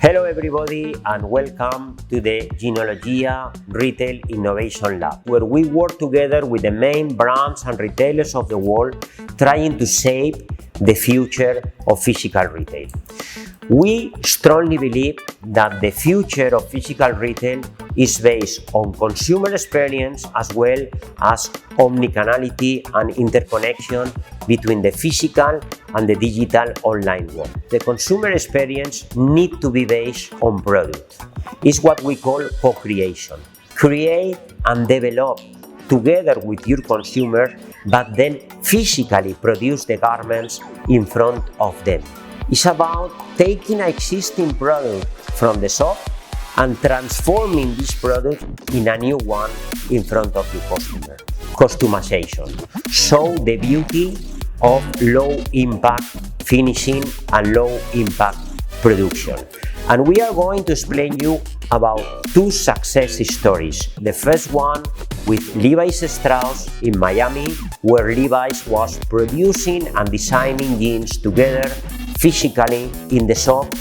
Hello everybody and welcome to the Jeanologia Retail Innovation Lab, where we work together with the main brands and retailers of the world trying to shape the future of physical retail. We strongly believe that the future of physical retail is based on consumer experience as well as omnicanality and interconnection between the physical and the digital online world. The consumer experience needs to be based on product. It's what we call co-creation. Create and develop together with your consumer, but then physically produce the garments in front of them. It's about taking an existing product from the shop and transforming this product in a new one in front of your customer. Customization. Show the beauty of low impact finishing and low impact production. And we are going to explain you about two success stories. The first one with Levi's Strauss in Miami, where Levi's was producing and designing jeans together physically in the shop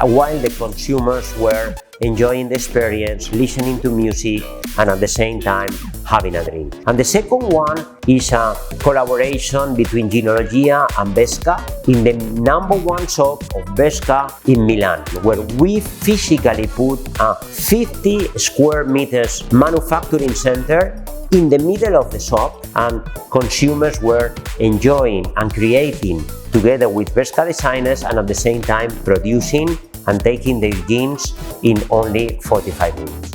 while the consumers were enjoying the experience, listening to music, and at the same time having a drink. And the second one is a collaboration between Jeanologia and Bershka in the #1 shop of Bershka in Milan, where we physically put a 50 square meters manufacturing center in the middle of the shop, and consumers were enjoying and creating together with Bershka designers and at the same time producing and taking their jeans in only 45 minutes.